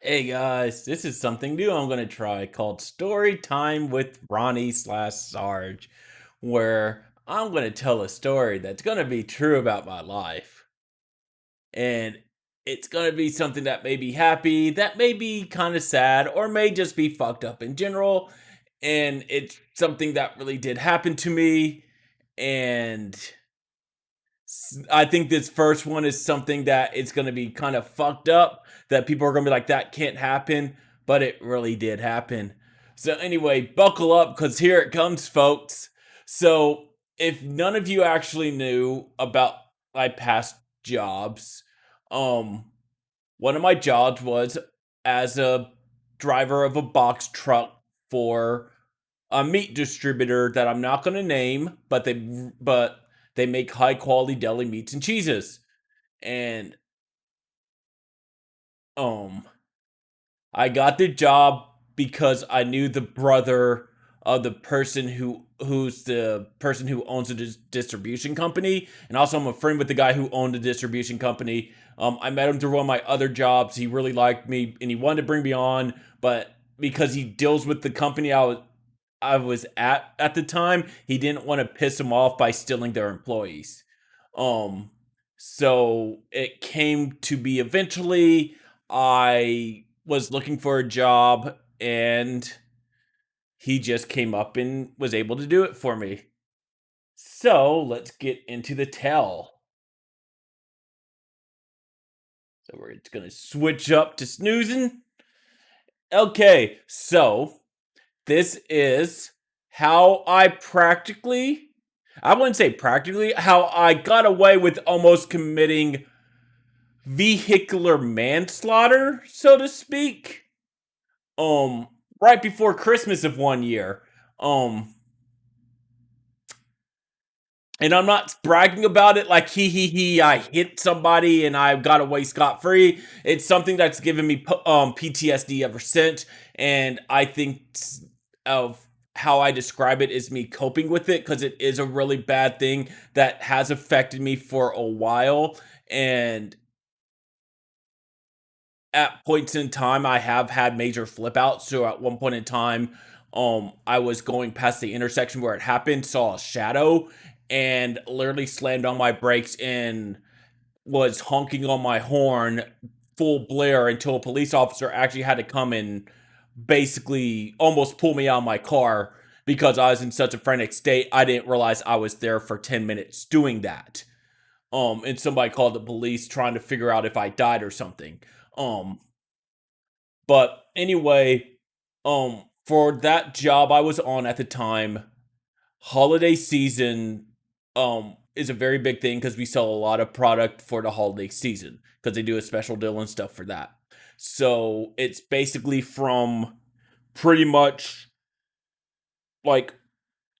Hey guys, this is something new I'm going to try called Story Time with Ronnie slash Sarge, where I'm going to tell a story that's going to be true about my life. And it's going to be something that may be happy, that may be kind of sad, or may just be fucked up in general. And it's something that really did happen to me. And I think this first one is something that it's going to be kind of fucked up that people are going to be like, that can't happen, but it really did happen. So, anyway, buckle up because here it comes, folks. So, if none of you actually knew about my past jobs, um, one of my jobs was as a driver of a box truck for a meat distributor that I'm not going to name, but they make high quality deli meats and cheeses. And um I got the job because I knew the brother of the person who's the person who owns a distribution company, and also I'm a friend with the guy who owned the distribution company. I met him through one of my other jobs. He really liked me and he wanted to bring me on, but because he deals with the company I was at the time, he didn't want to piss them off by stealing their employees. Um, so it came to be eventually I was looking for a job and he just came up and was able to do it for me. So let's get into the tell. So we're just gonna switch up to snoozing. Okay, so this is how I wouldn't say practically, how I got away with almost committing vehicular manslaughter, so to speak. Um, right before Christmas of one year. Um, and I'm not bragging about it like he I hit somebody and I got away scot free. It's something that's given me PTSD ever since, and I think of how I describe it is me coping with it because it is a really bad thing that has affected me for a while. And at points in time, I have had major flip outs. So at one point in time, I was going past the intersection where it happened, saw a shadow, and literally slammed on my brakes and was honking on my horn full blare until a police officer actually had to come and basically almost pull me out of my car because I was in such a frantic state. I didn't realize I was there for 10 minutes doing that. And somebody called the police trying to figure out if I died or something. Um, but anyway, for that job I was on at the time, holiday season is a very big thing because we sell a lot of product for the holiday season because they do a special deal and stuff for that. So it's basically from pretty much like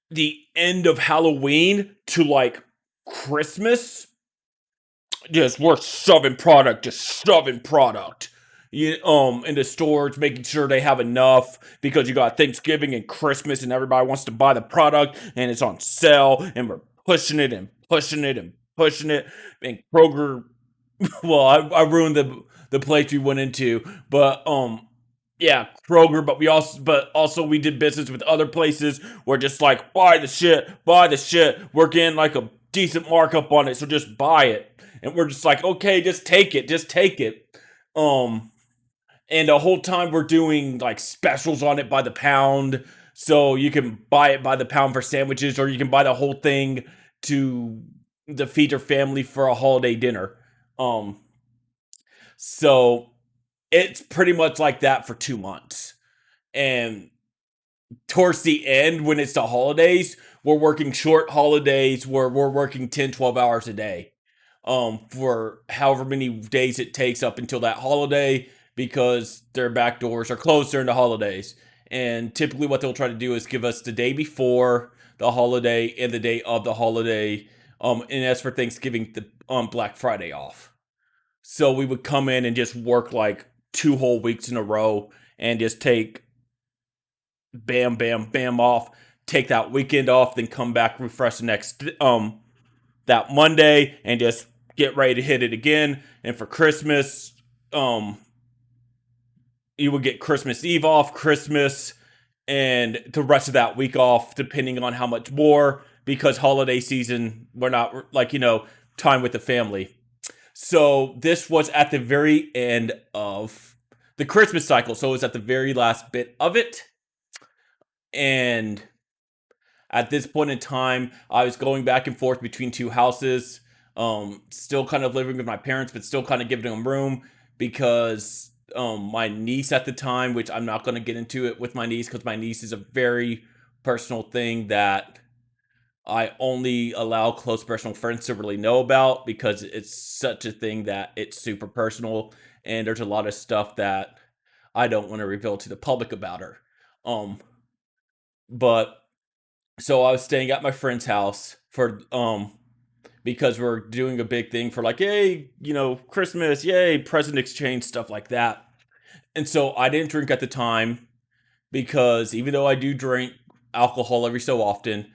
the end of Halloween to like Christmas. Just we're shoving product. In the stores, making sure they have enough because you got Thanksgiving and Christmas, and everybody wants to buy the product, and it's on sale, and we're pushing it and pushing it and pushing it. And Kroger, well, I ruined the place we went into, but yeah, Kroger, but also we did business with other places where just like buy the shit. We're getting like a decent markup on it, so just buy it. And we're just like, okay, just take it. Um, and the whole time we're doing like specials on it by the pound, so you can buy it by the pound for sandwiches, or you can buy the whole thing to feed your family for a holiday dinner. Um, so it's pretty much like that for 2 months. And towards the end, when it's the holidays, we're working short holidays where we're working 10, 12 hours a day. For however many days it takes up until that holiday because their back doors are closed during the holidays. And typically what they'll try to do is give us the day before the holiday and the day of the holiday. And as for Thanksgiving, the Black Friday off. So we would come in and just work like 2 whole weeks in a row and just take bam, bam, bam off, take that weekend off, then come back, refresh the next that Monday, and just get ready to hit it again. And for Christmas, um, you would get Christmas Eve off, Christmas, and the rest of that week off, depending on how much more, because holiday season, we're not like, time with the family. So this was at the very end of the Christmas cycle. So it was at the very last bit of it. And at this point in time, I was going back and forth between two houses, still kind of living with my parents, but still kind of giving them room because my niece at the time, which I'm not going to get into it with my niece because my niece is a very personal thing that I only allow close personal friends to really know about because it's such a thing that it's super personal and there's a lot of stuff that I don't want to reveal to the public about her. Um, but so I was staying at my friend's house for because we're doing a big thing for like, yay, Christmas, yay, present exchange, stuff like that. And so I didn't drink at the time because even though I do drink alcohol every so often,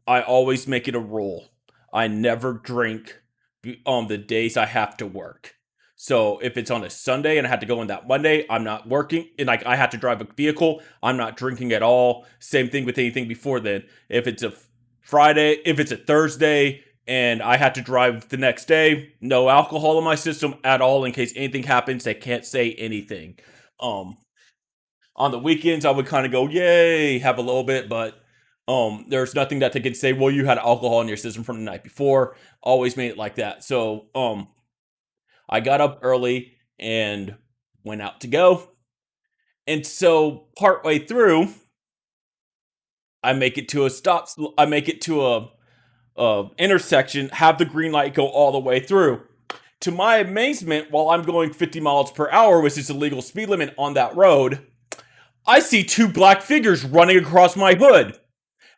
I always make it a rule. I never drink the days I have to work. So if it's on a Sunday and I had to go in that Monday, I'm not working. And like I have to drive a vehicle, I'm not drinking at all. Same thing with anything before then. If it's a Friday, if it's a Thursday and I had to drive the next day, no alcohol in my system at all in case anything happens. They can't say anything. Um, on the weekends, I would kind of go, yay, have a little bit, but there's nothing that they could say, well, you had alcohol in your system from the night before. Always made it like that. So I got up early and went out to go. And so partway through, I make it to a stop. I make it to a intersection, have the green light go all the way through. To my amazement, while I'm going 50 miles per hour, which is the legal speed limit on that road, I see two black figures running across my hood,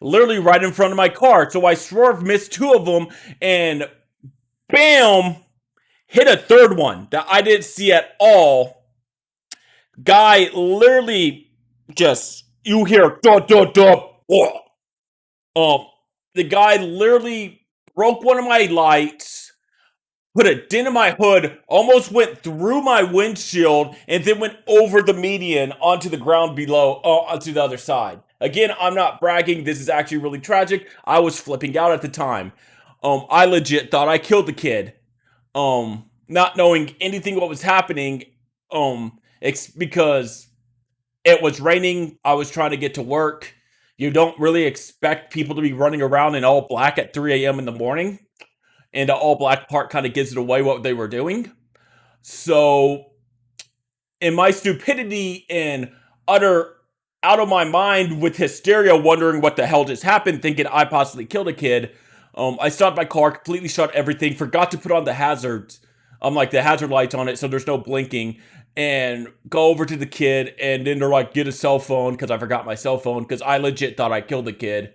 literally right in front of my car. So I swerve, missed two of them, and bam, hit a third one that I didn't see at all. Guy literally just, you hear, duh, duh, duh, oh. The guy literally broke one of my lights, put a dent in my hood, almost went through my windshield, and then went over the median onto the ground below, onto the other side. Again, I'm not bragging. This is actually really tragic. I was flipping out at the time. I legit thought I killed the kid. Not knowing anything what was happening. Because it was raining. I was trying to get to work. You don't really expect people to be running around in all black at 3 a.m. in the morning. And the all black part kind of gives it away what they were doing. So, in my stupidity and utter out of my mind with hysteria, wondering what the hell just happened, thinking I possibly killed a kid, I stopped my car, completely shut everything, forgot to put on the hazards, like the hazard lights on it, so there's no blinking, and go over to the kid, and then they're like, get a cell phone, because I forgot my cell phone, because I legit thought I killed the kid.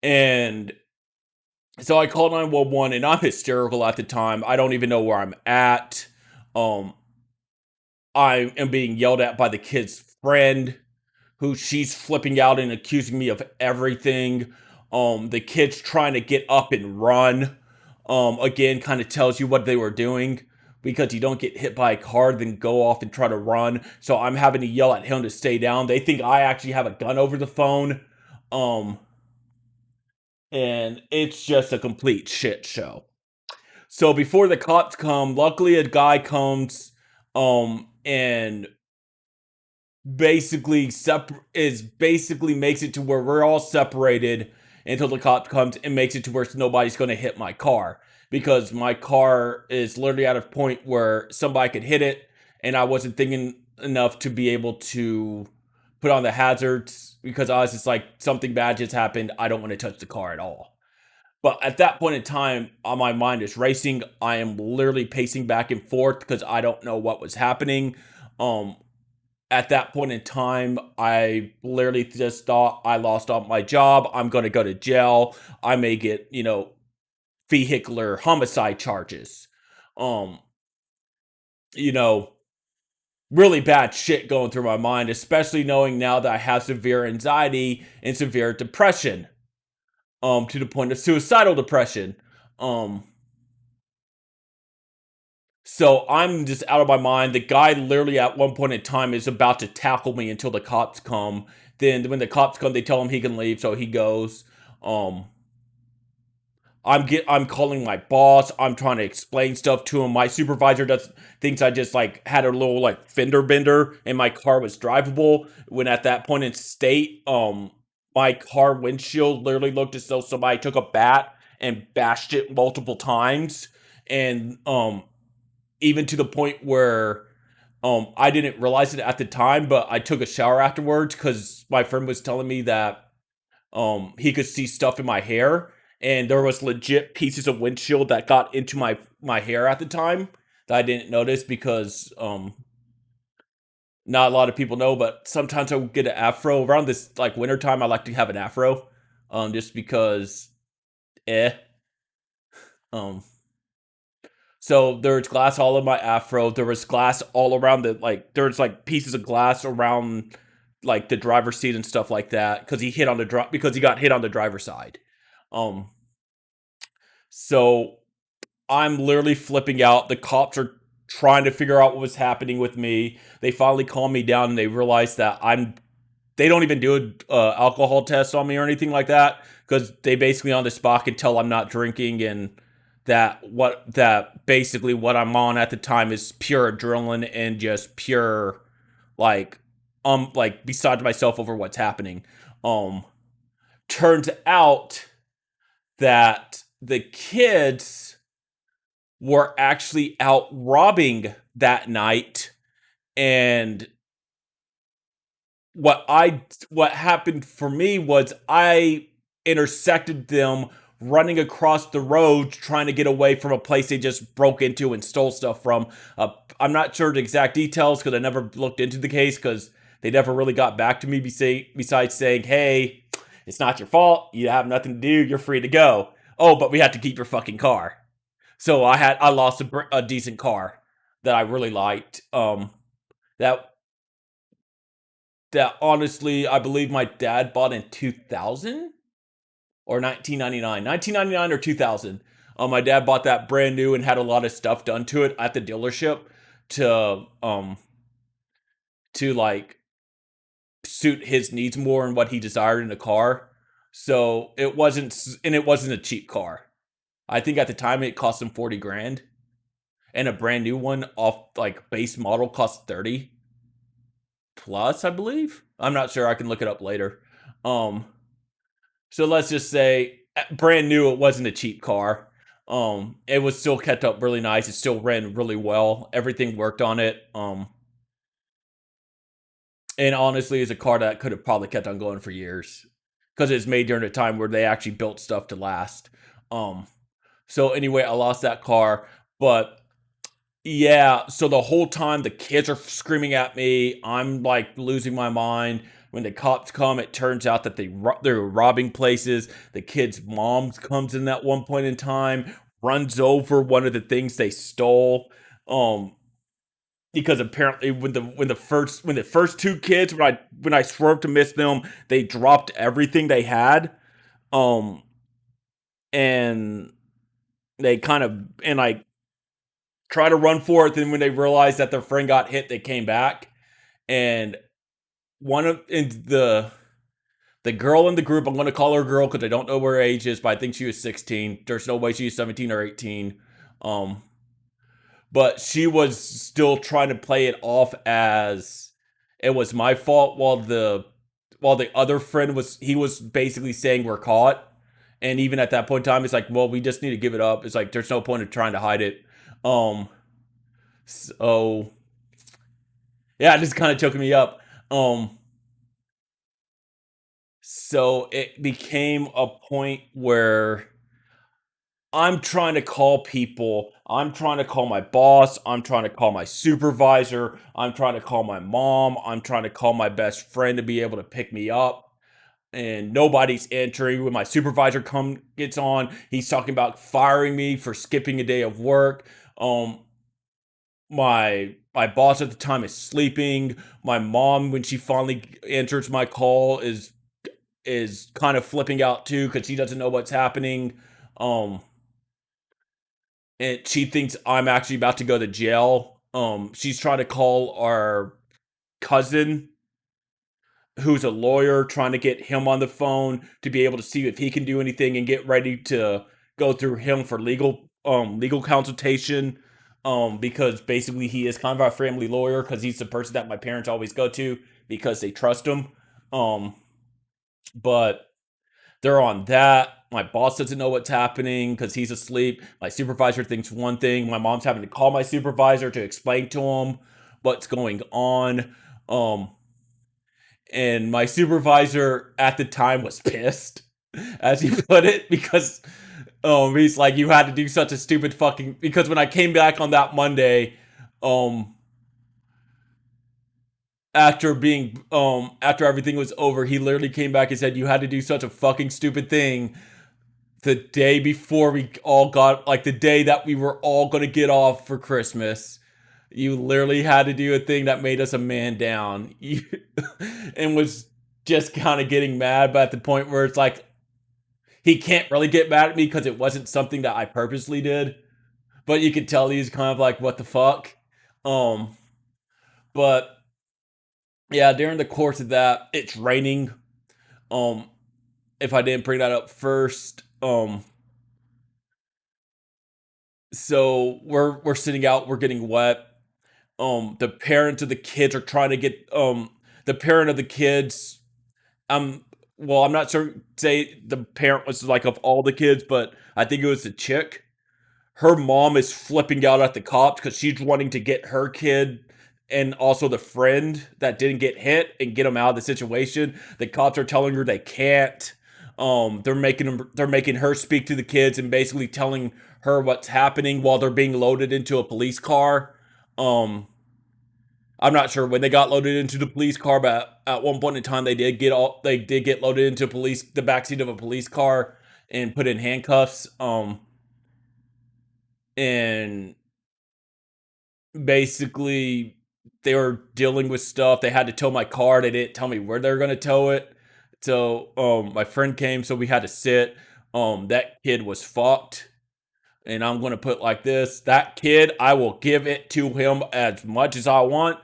And so I called 911 and I'm hysterical at the time. I don't even know where I'm at. Um, I am being yelled at by the kid's friend, who she's flipping out and accusing me of everything. The kid's trying to get up and run. Again, kind of tells you what they were doing. Because you don't get hit by a car, then go off and try to run. So I'm having to yell at him to stay down. They think I actually have a gun over the phone. And it's just a complete shit show. So before the cops come, luckily a guy comes and basically makes it to where we're all separated until the cop comes and makes it to where nobody's going to hit my car, because my car is literally at a point where somebody could hit it and I wasn't thinking enough to be able to put on the hazards, because I was just like, something bad just happened, I don't want to touch the car at all. But at that point in time, my mind is racing. I am literally pacing back and forth because I don't know what was happening. Um, at that point in time, I literally just thought I lost all my job. I'm going to go to jail. I may get, vehicular homicide charges. Um, you know, really bad shit going through my mind, especially knowing now that I have severe anxiety and severe depression. To the point of suicidal depression. Um, So I'm just out of my mind. The guy literally at one point in time is about to tackle me until the cops come. Then when the cops come, they tell him he can leave, so he goes. Um, I'm calling my boss. I'm trying to explain stuff to him. My supervisor does thinks I just like had a little like fender bender and my car was drivable. When at that point in state, my car windshield literally looked as though somebody took a bat and bashed it multiple times, and even to the point where I didn't realize it at the time, but I took a shower afterwards because my friend was telling me that he could see stuff in my hair, and there was legit pieces of windshield that got into my hair at the time that I didn't notice because not a lot of people know, but sometimes I would get an afro around this like wintertime. I like to have an afro, just because eh. Um, so there's glass all in my afro. There was glass all around the like. There's like pieces of glass around like the driver's seat and stuff like that because because he got hit on the driver's side. Um, so I'm literally flipping out. The cops are trying to figure out what was happening with me. They finally calm me down and they realize that they don't even do an alcohol test on me or anything like that because they basically on the spot can tell I'm not drinking and that basically what I'm on at the time is pure adrenaline and just pure like like beside myself over what's happening. Um Turns out that the kids were actually out robbing that night, and what happened for me was I intersected them running across the road trying to get away from a place they just broke into and stole stuff from. I'm not sure the exact details because I never looked into the case because they never really got back to me besides saying, hey, it's not your fault, you have nothing to do, you're free to go. Oh, but we have to keep your fucking car. So I lost a decent car that I really liked. That that honestly I believe my dad bought in 2000 or 1999, 1999 or 2000. My dad bought that brand new and had a lot of stuff done to it at the dealership to like suit his needs more and what he desired in a car. So it wasn't a cheap car. I think at the time it cost him 40 grand, and a brand new one off like base model cost 30 plus, I believe. I'm not sure. I can look it up later. Um, so let's just say brand new. It wasn't a cheap car. It was still kept up really nice. It still ran really well. Everything worked on it. And honestly, it's a car that could have probably kept on going for years because it's made during a time where they actually built stuff to last. Um, so anyway, I lost that car, but yeah, so the whole time the kids are screaming at me, I'm like losing my mind. When the cops come, it turns out that they're robbing places. The kid's mom comes in at one point in time, runs over one of the things they stole. Um, because apparently when the first two kids when I swerved to miss them, they dropped everything they had. Um, and they kind of and like try to run for it. Then when they realized that their friend got hit, they came back. And one of in the girl in the group, I'm going to call her girl because I don't know where her age is, but I think she was 16. There's no way she was 17 or 18. Um, but she was still trying to play it off as it was my fault, while the other friend was basically saying we're caught. And even at that point in time, it's like, well, we just need to give it up. It's like there's no point in trying to hide it. Um, so yeah, it just kind of choking me up. Um, so it became a point where I'm trying to call people. I'm trying to call my boss. I'm trying to call my supervisor. I'm trying to call my mom. I'm trying to call my best friend to be able to pick me up. And nobody's answering. When my supervisor gets on, he's talking about firing me for skipping a day of work. My boss at the time is sleeping. My mom, when she finally answers my call, is kind of flipping out too because she doesn't know what's happening. Um, and she thinks I'm actually about to go to jail. She's trying to call our cousin, who's a lawyer, trying to get him on the phone to be able to see if he can do anything and get ready to go through him for legal consultation. Because basically he is kind of our family lawyer because he's the person that my parents always go to because they trust him. Um, but they're on that. My boss doesn't know what's happening because he's asleep. My supervisor thinks one thing. My mom's having to call my supervisor to explain to him what's going on. Um, and my supervisor at the time was pissed, as he put it, because he's like, you had to do such a stupid fucking. Because when I came back on that Monday, um, after everything was over, he literally came back and said, you had to do such a fucking stupid thing the day before we all got, like, the day that we were all gonna get off for Christmas. You literally had to do a thing that made us a man down. And was just kind of getting mad, but at the point where it's like, he can't really get mad at me because it wasn't something that I purposely did. But you could tell he's kind of like, what the fuck? Um, but yeah, during the course of that, it's raining. Um, if I didn't bring that up first, so we're sitting out, we're getting wet. The parents of the kids are trying to get the parent of the kids. Um, well, I'm not sure. Say the parent was like of all the kids, but I think it was the chick. Her mom is flipping out at the cops because she's wanting to get her kid and also the friend that didn't get hit and get them out of the situation. The cops are telling her they can't. They're making her speak to the kids and basically telling her what's happening while they're being loaded into a police car. Um, I'm not sure when they got loaded into the police car, but at one point in time they did get loaded into the backseat of a police car and put in handcuffs. And basically they were dealing with stuff. They had to tow my car. They didn't tell me where they were gonna tow it. So my friend came, so we had to sit. That kid was fucked. And I'm gonna put like this. That kid, I will give it to him as much as I want.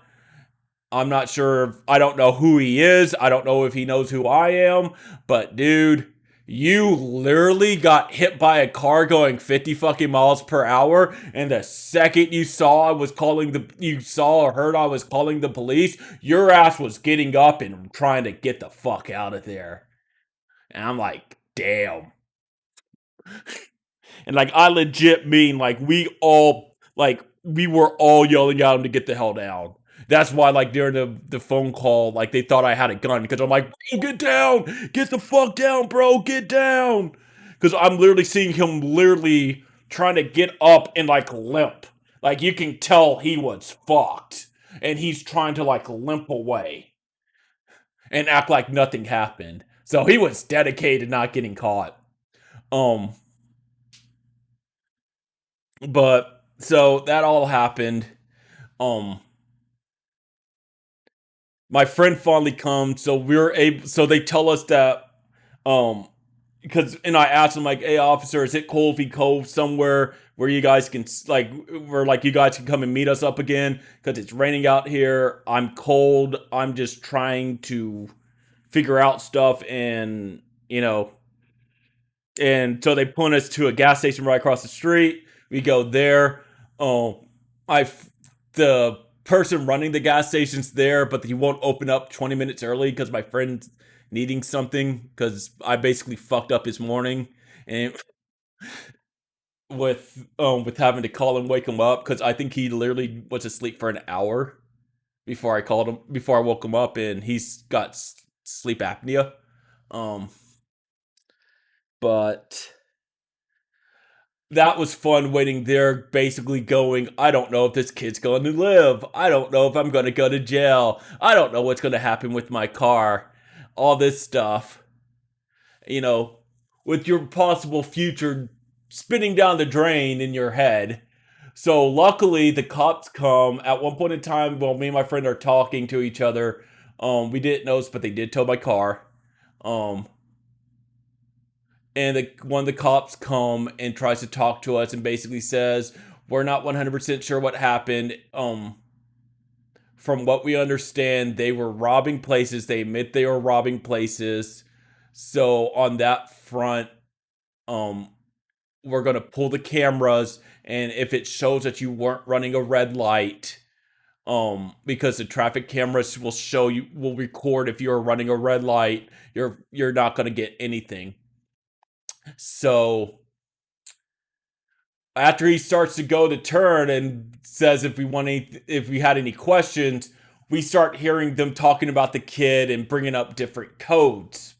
I'm not sure. I don't know who he is. I don't know if he knows who I am. But dude, you literally got hit by a car going 50 fucking miles per hour. And the second you saw or heard I was calling the police, your ass was getting up and trying to get the fuck out of there. And I'm like, damn. And like, I legit mean, like, we were all yelling at him to get the hell down. That's why, like, during the phone call, like, they thought I had a gun because I'm like, bro, get down, get the fuck down, bro, get down. Because I'm literally seeing him literally trying to get up and like limp. Like, you can tell he was fucked, and he's trying to like limp away and act like nothing happened. So he was dedicated not getting caught. Um, but so that all happened. Um, my friend finally comes, so we're able. So they tell us that, um, because and I asked him like, "Hey, officer, is it cool if we go somewhere where you guys can like, where like you guys can come and meet us up again? Because it's raining out here. I'm cold. I'm just trying to figure out stuff, and you know, and so they point us to a gas station right across the street. We go there. Oh, I the person running the gas station's there, but he won't open up 20 minutes early because my friend's needing something because I basically fucked up his morning and with having to call and wake him up because I think he literally was asleep for an hour before I woke him up, and he's got sleep apnea. Um, but that was fun waiting there, basically going, I don't know if this kid's going to live. I don't know if I'm going to go to jail. I don't know what's going to happen with my car. All this stuff, you know, with your possible future spinning down the drain in your head. So luckily, the cops come at one point in time while me and my friend are talking to each other. We didn't notice, but they did tow my car. Um, and one of the cops come and tries to talk to us and basically says we're not 100% sure what happened. From what we understand, they were robbing places. They admit they were robbing places. So on that front, um, we're gonna pull the cameras, and if it shows that you weren't running a red light, because the traffic cameras will record if you're running a red light, you're not gonna get anything. So after he starts to go to turn and says if we had any questions, we start hearing them talking about the kid and bringing up different codes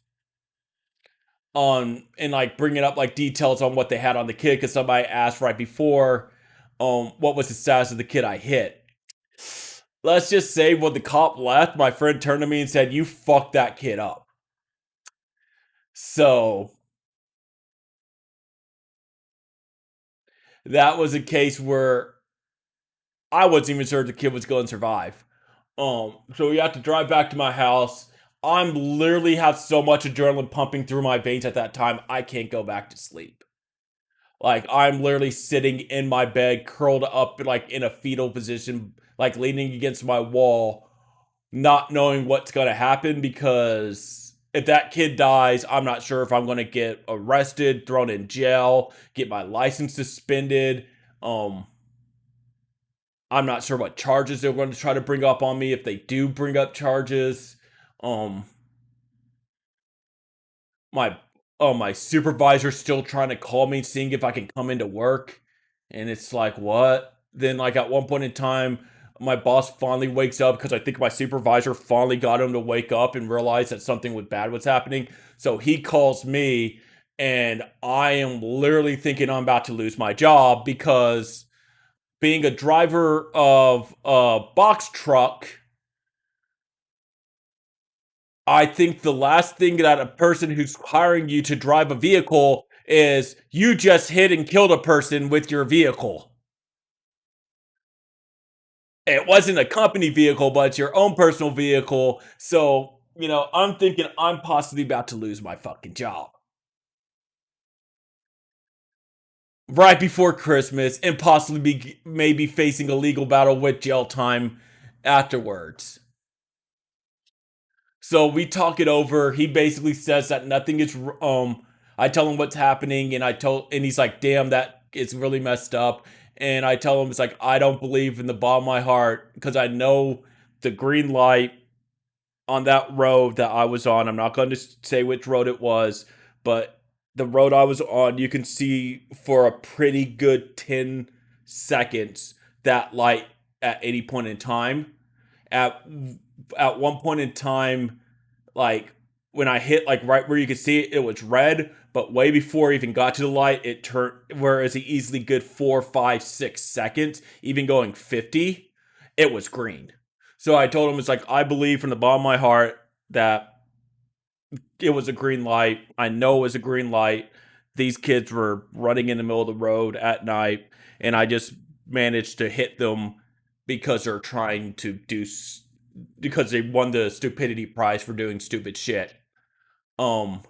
on and like bringing up like details on what they had on the kid because somebody asked right before what was the status of the kid I hit. Let's just say when the cop left, my friend turned to me and said, "You fucked that kid up." So that was a case where I wasn't even sure the kid was going to survive. So we have to drive back to my house. I'm literally have so much adrenaline pumping through my veins at that time, I can't go back to sleep. Like I'm literally sitting in my bed, curled up like in a fetal position, like leaning against my wall, not knowing what's gonna happen because if that kid dies, I'm not sure if I'm gonna get arrested, thrown in jail, get my license suspended. Um, I'm not sure what charges they're going to try to bring up on me if they do bring up charges. Um, my my supervisor's still trying to call me, seeing if I can come into work, and it's like what? Then like at one point in time, my boss finally wakes up because I think my supervisor finally got him to wake up and realize that something was bad was happening. So he calls me, and I am literally thinking I'm about to lose my job because being a driver of a box truck, I think the last thing that a person who's hiring you to drive a vehicle is you just hit and killed a person with your vehicle. It wasn't a company vehicle, but it's your own personal vehicle. So, I'm thinking I'm possibly about to lose my fucking job right before Christmas and possibly be maybe facing a legal battle with jail time afterwards. So we talk it over. He basically says that nothing is. I tell him what's happening, and he's like, "Damn, that is really messed up." And I tell him it's like I don't believe in the bottom of my heart because I know the green light on that road that I was on. I'm not going to say which road it was, but the road I was on, you can see for a pretty good 10 seconds that light at any point in time. At at one point in time, like when I hit like right where you could see it, it was red. But way before I even got to the light, it turned. Whereas a easily good 4, 5, 6 seconds, even going 50, it was green. So I told him it's like I believe from the bottom of my heart that it was a green light. I know it was a green light. These kids were running in the middle of the road at night, and I just managed to hit them because they're trying to because they won the stupidity prize for doing stupid shit. Um,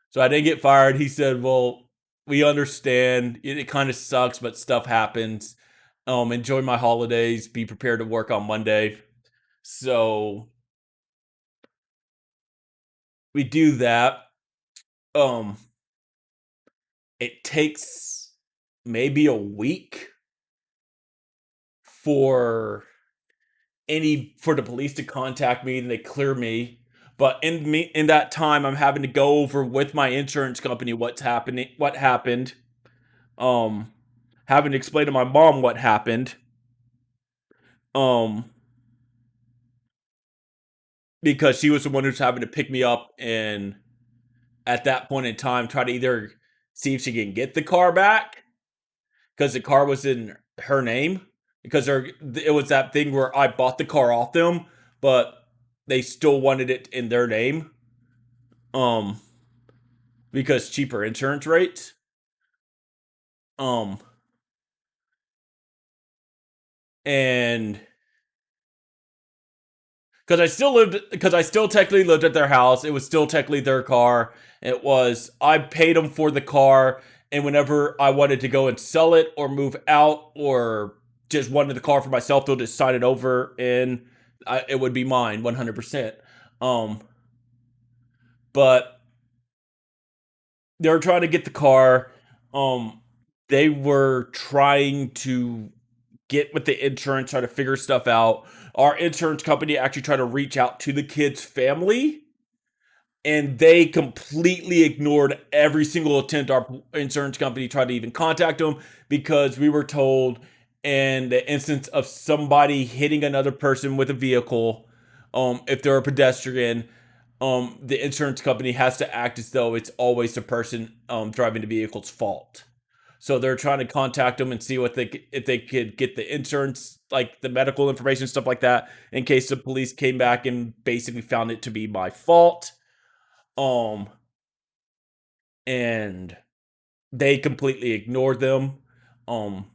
so I didn't get fired. He said, "Well, we understand. It kind of sucks, but stuff happens. Enjoy my holidays. Be prepared to work on Monday." So we do that. Um, it takes maybe a week for for the police to contact me and they clear me. But in that time, I'm having to go over with my insurance company what happened. Um, Having to explain to my mom what happened. Um, because she was the one who's having to pick me up and at that point in time try to either see if she can get the car back because the car was in her name because it was that thing where I bought the car off them, but they still wanted it in their name. Um, because cheaper insurance rates. Um, and because I still technically lived at their house. It was still technically their car. It was I paid them for the car, and whenever I wanted to go and sell it or move out or just wanted the car for myself, they'll just sign it over and it would be mine 100%. Um, but they were trying to get the car. Um, they were trying to get with the insurance, try to figure stuff out. Our insurance company actually tried to reach out to the kid's family, and they completely ignored every single attempt our insurance company tried to even contact them because we were told in the instance of somebody hitting another person with a vehicle, if they're a pedestrian, the insurance company has to act as though it's always the person driving the vehicle's fault. So they're trying to contact them and see what they if they could get the insurance, like the medical information, stuff like that, in case the police came back and basically found it to be my fault. Um, and they completely ignored them. Um,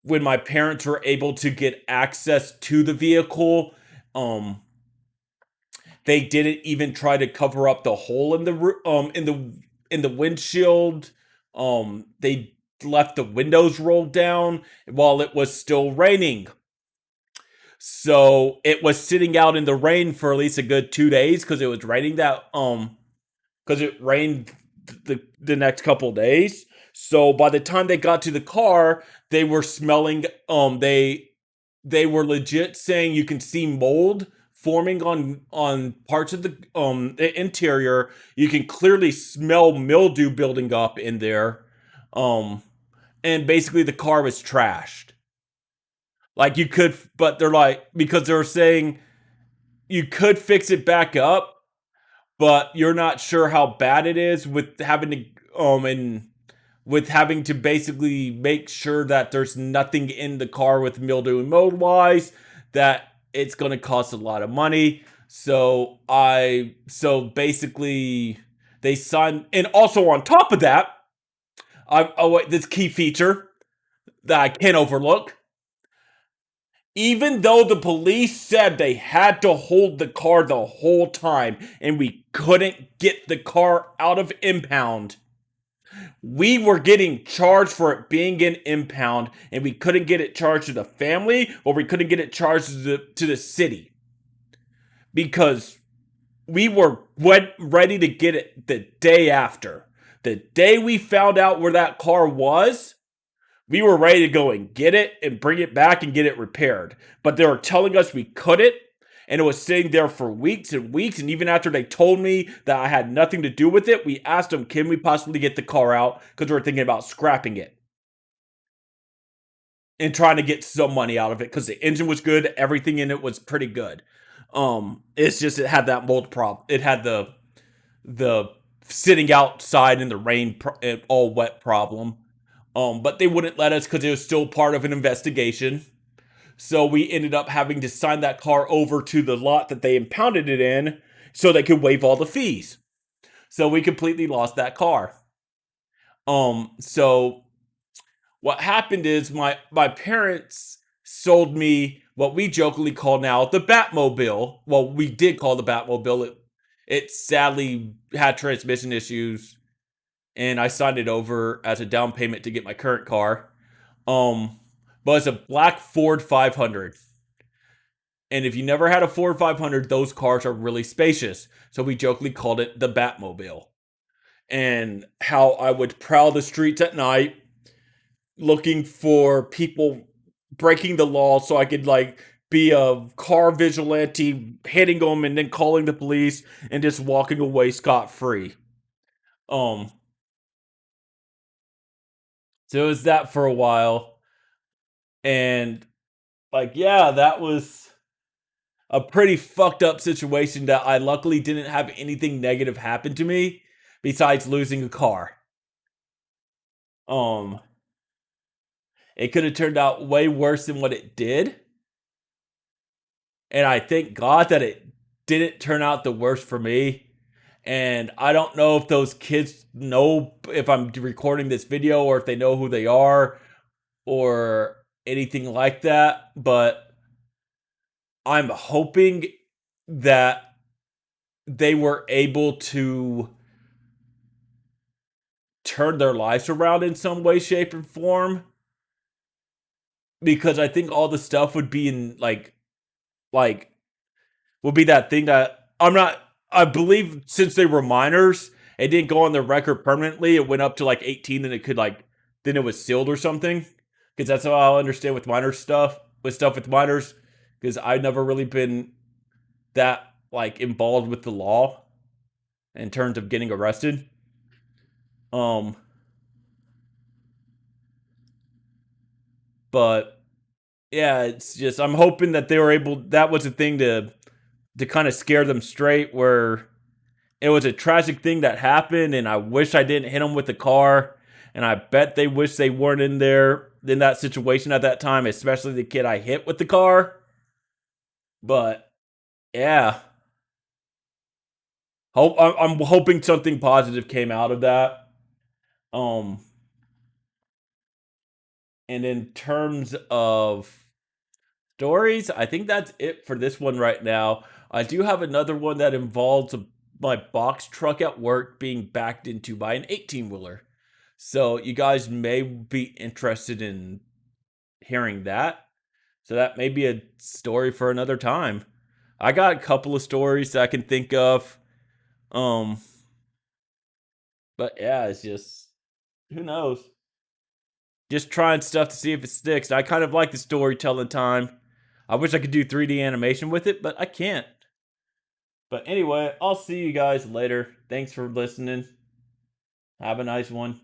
when my parents were able to get access to the vehicle, um, they didn't even try to cover up the hole in the windshield. They left the windows rolled down while it was still raining. So it was sitting out in the rain for at least a good 2 days because it was raining that because it rained the next couple days. So by the time they got to the car, they were smelling. They were legit saying you can see mold forming on parts of the interior. You can clearly smell mildew building up in there. Um, and basically the car was trashed. Like you could, but they're like because they're saying you could fix it back up, but you're not sure how bad it is with having to and with having to basically make sure that there's nothing in the car with mildew and mold wise that it's going to cost a lot of money. So basically they signed, and also on top of that, this key feature that I can't overlook. Even though the police said they had to hold the car the whole time and we couldn't get the car out of impound, we were getting charged for it being in impound, and we couldn't get it charged to the family or we couldn't get it charged to the city because we were ready to get it the day after. The day we found out where that car was, we were ready to go and get it and bring it back and get it repaired. But they were telling us we couldn't. And it was sitting there for weeks and weeks. And even after they told me that I had nothing to do with it, we asked them, can we possibly get the car out? Because we were thinking about scrapping it and trying to get some money out of it because the engine was good. Everything in it was pretty good. It's just it had that mold problem. It had the sitting outside in the rain, all wet problem. But they wouldn't let us because it was still part of an investigation. So we ended up having to sign that car over to the lot that they impounded it in so they could waive all the fees. So we completely lost that car. So what happened is my parents sold me what we jokingly call now the Batmobile. Well, we did call the Batmobile. It sadly had transmission issues, and I signed it over as a down payment to get my current car. But it's a black Ford 500. And if you never had a Ford 500, those cars are really spacious. So we jokingly called it the Batmobile. And how I would prowl the streets at night looking for people breaking the law so I could like be a car vigilante, hitting them and then calling the police and just walking away scot free. Um, so it was that for a while. And like, yeah, that was a pretty fucked up situation that I luckily didn't have anything negative happen to me besides losing a car. Um, it could have turned out way worse than what it did. And I thank God that it didn't turn out the worst for me. And I don't know if those kids know if I'm recording this video or if they know who they are or anything like that, but I'm hoping that they were able to turn their lives around in some way, shape, or form. Because I think all the stuff would be in like will be that thing that I'm not. I believe since they were minors, it didn't go on the record permanently. It went up to like 18, then it could like then it was sealed or something. Because that's how I understand with minor stuff with stuff with minors. Because I've never really been that like involved with the law in terms of getting arrested. Um, but yeah, it's just I'm hoping that they were able. That was a thing to kind of scare them straight. Where it was a tragic thing that happened, and I wish I didn't hit them with the car. And I bet they wish they weren't in there in that situation at that time, especially the kid I hit with the car. But yeah, I'm hoping something positive came out of that. Um, and in terms of stories, I think that's it for this one right now. I do have another one that involves my box truck at work being backed into by an 18 wheeler. So you guys may be interested in hearing that. So that may be a story for another time. I got a couple of stories that I can think of. Um, but yeah, it's just who knows. Just trying stuff to see if it sticks. I kind of like the storytelling time. I wish I could do 3D animation with it, but I can't. But anyway, I'll see you guys later. Thanks for listening. Have a nice one.